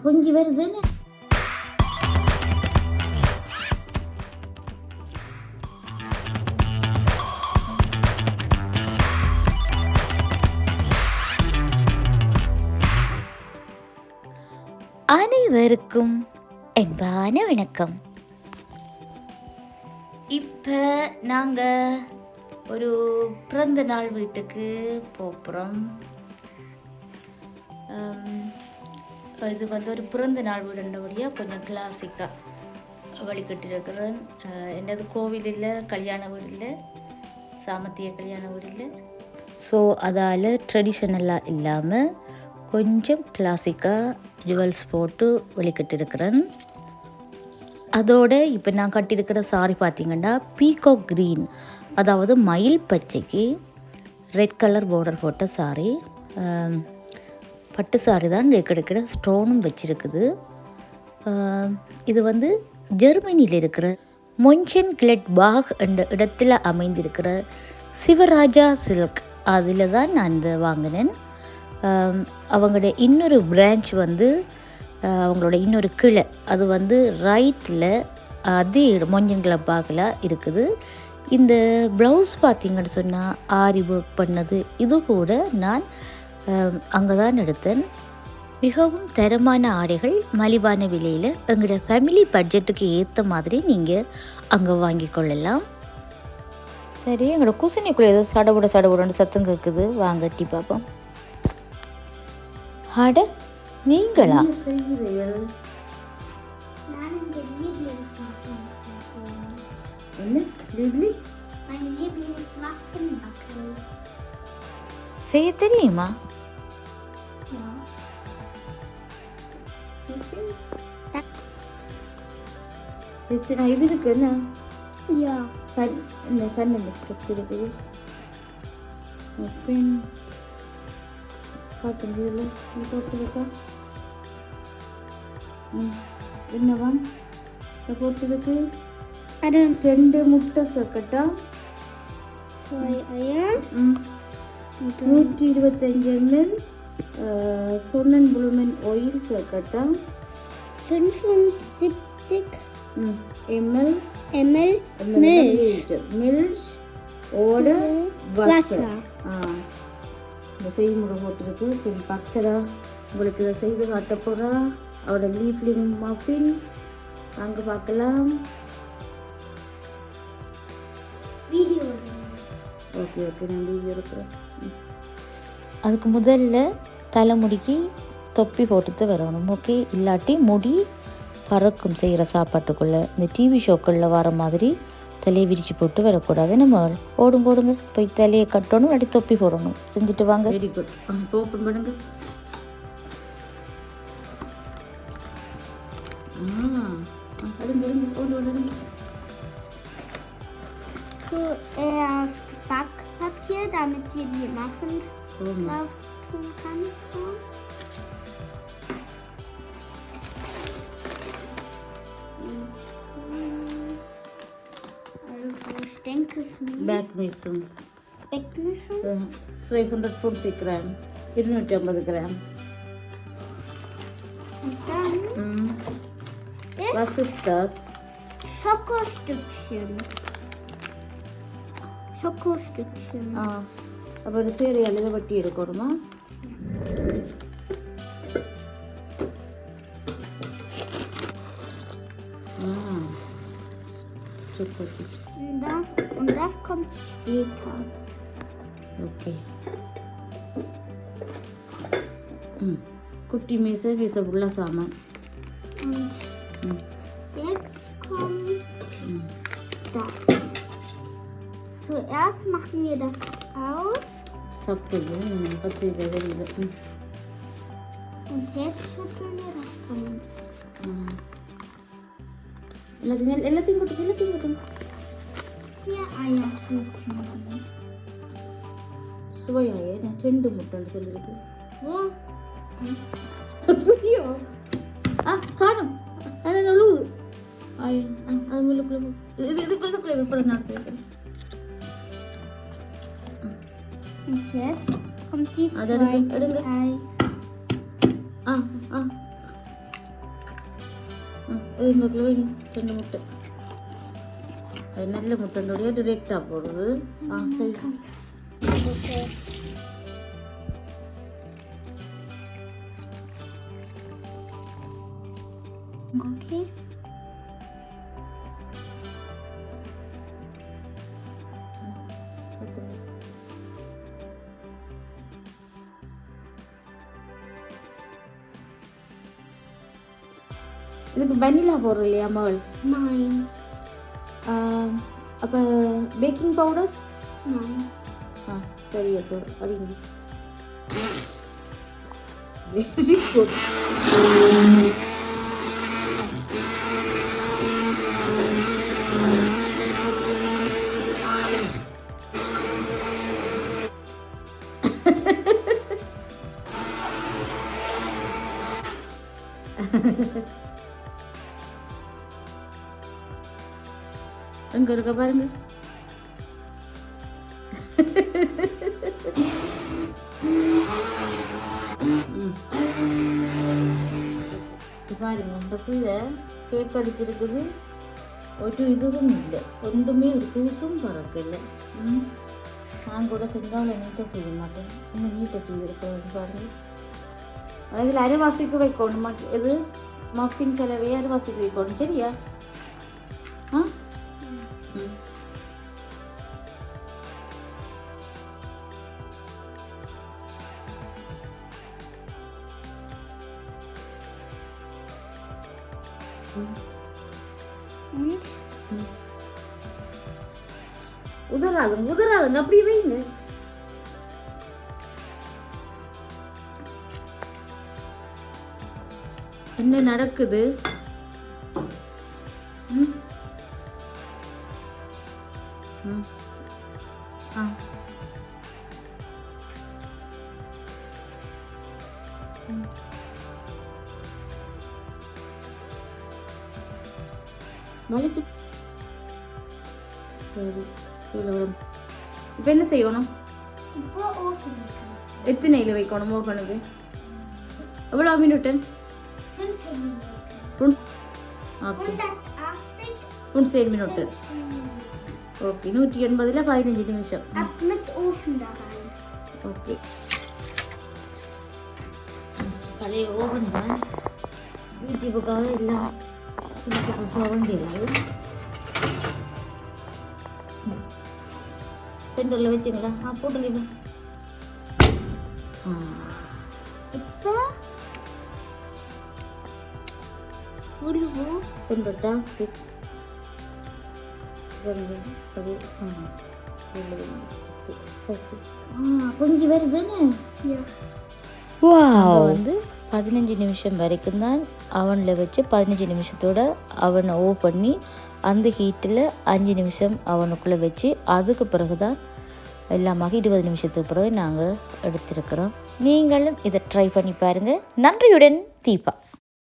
பொங்கி வருதுன்னு. அனைவருக்கும் அன்பான வணக்கம். இப்போ நாங்கள் ஒரு பிறந்த நாள் வீட்டுக்கு போகிறோம். இது வந்து ஒரு பிறந்த நாள் வீடுன்றபடியாக கொஞ்சம் கிளாசிக்காக வழிகட்டிருக்கிறேன். என்னது கோவில் இல்லை, கல்யாண வீடு இல்லை, சாமத்திய கல்யாண வீடு இல்லை. ஸோ அதால் ட்ரெடிஷ்னலாக இல்லாமல் கொஞ்சம் கிளாசிக்காக ஜுவல்ஸ் போட்டு வழிகட்டிருக்கிறேன். அதோட இப்போ நான் கட்டியிருக்கிற சாரி பார்த்திங்கன்னா பீகாக் க்ரீன், அதாவது மயில் பச்சைக்கு ரெட் கலர் பார்டர் போட்ட சாரி. பட்டு சாரி தான் கிடைக்கிற ஸ்டோனும் வச்சுருக்குது. இது வந்து ஜெர்மனியில் இருக்கிற மொன்ஷன் கிளட் பாக் என்ற இடத்துல அமைந்திருக்கிற சிவராஜா சில்க், அதில் தான் நான் இந்த வாங்கினேன். அவங்களுடைய இன்னொரு பிரான்ச் வந்து அவங்களோட இன்னொரு கிளை, அது வந்து ரைட்டில் அதே மொஞ்சன் கிளப் பாகில் இருக்குது. இந்த ப்ளவுஸ் பார்த்திங்கன்னு சொன்னால் ஆரி ஒர்க் பண்ணது, இது கூட நான் அங்கே தான் எடுத்தேன். மிகவும் தரமான ஆடைகள் மலிவான விலையில் எங்களோட ஃபேமிலி பட்ஜெட்டுக்கு ஏற்ற மாதிரி நீங்கள் அங்கே வாங்கி கொள்ளலாம். சரி, எங்களோட குசினிக்குள்ளே ஏதோ சடவுடன்னு சத்தம் கேட்குது, வாங்க டீ பார்ப்போம். அட நீங்களா? செய்ய தெரியுமா? இது இருக்கு என்ன? கண்ணு மிஸ்டேக் இருக்குது. காட்டுங்க, போட்டுருக்கா என்னவா போட்டுருக்கு? 2 முட்டை சக்கட்டா, 125 ml சொன்னன் புளுமென் oil சக்கட்டா, 75 ml milk oder Wasser. இந்த செய்முறை போட்டிருக்கு. சரி, அக்ஷரா உங்களுக்கு இதை செய்து காட்ட போகிறா. அவரோட லீஃப்லிங் மஃபின்ஸ் அங்கே பார்க்கலாம். ஓகே, நான் வீடியோ இருக்கிறேன். அதுக்கு முதல்ல தலைமுடிக்கு தொப்பி போட்டுட்டு வரணும். ஓகே, இல்லாட்டி முடி பறக்கும் செய்கிற சாப்பாட்டுக்குள்ளே. இந்த டிவி ஷோக்களில் வர மாதிரி தலையை விரிச்சு போட்டு வரக்கூடாது. நம்ம போடுங்க, போய் தலையை கட்டணும், இல்லாட்டி தொப்பி போடணும். செஞ்சுட்டு வாங்க. Very good. ஓப்பன் பண்ணுங்க. Zuerst Backpapier, damit wir die Muffins drauf tun können. Backmischung 250 Gramm, 250 Gramm. Und dann was ist das? Schokostückchen. அப்போ ஒரு சேரையால் இதை வட்டி எடுக்கணுமா? Schokochips. Und das kommt später. Okay. குட்டி மீசை வீச சாமான். Und jetzt kommt das. Zuerst machen wir das auf. Und jetzt schütteln wir das drin. எல்லாத்தையும் கொட்டும். Hier Eiersuchen. சுவையாயே 2 முட்டைன்னு சொல்லிருக்கு. Wo? அப்படியோ? காணும். அது நழுவுது. அது முள்ளுக்குள்ள இதுக்குள்ள வைப்பது நடத்துக்கிறேன். Und jetzt kommt die zweite Ei. அது இந்த ரெண்டு முட்டை அது நல்ல முட்டையோடைய டிரெக்டாக போடுது. சரி ஓகே. இதுக்கு வெனிலா போடுறோம் இல்லையா மகள்? 9. அப்போ பேக்கிங் பவுடர் 9. சரி அப்போ அப்படிங்க. Very good. எங்க இருக்க பாருங்க. பாருங்க இந்த பிள்ளை கேக் அடிச்சிருக்குது. ஒரு இதுவும் இல்லை, ஒன்றுமே ஒரு தூசும் பறக்கலை. நான் கூட செஞ்சாலும் நீட்டாக செய்ய மாட்டேன். இன்னும் நீட்டாக செய்திருக்கேன் பாருங்க. அதில் அரைவாசிக்கு வைக்கணும். இது மஃபின் செலவே அரைவாசிக்கு வைக்கணும். சரியா? உதறாதுங்க அப்படி வைங்க. என்ன நடக்குது? வலிச்சு சரி. இப்போ என்ன செய்யணும்? எத்தனையில் வைக்கணும் ஓப்பனுக்கு? எவ்வளோ மினிட்டு? Okay 7 minute. ஓகே 180 15 நிமிஷம். ஓகே பழைய ஓவன் தான் யூடியூபுக்காக எல்லாம் புதுசு புதுசாக வேண்டியது. சென்டரில் வச்சுங்களா? போட்டுங்க. இப்போ கொண்டுட்டா சரி கொஞ்சம் வருதுன்னு வந்து 15 நிமிஷம் வரைக்கும் தான் அவனில் வச்சு 15 நிமிஷத்தோட அவனை ஓவ் பண்ணி அந்த ஹீட்டில் 5 நிமிஷம் அவனுக்குள்ளே வச்சு அதுக்கு பிறகு தான் எல்லாமாக 20 நிமிஷத்துக்கு பிறகு நாங்கள் எடுத்திருக்கிறோம். நீங்களும் இதை ட்ரை பண்ணி பாருங்கள். நன்றியுடன் தீபா.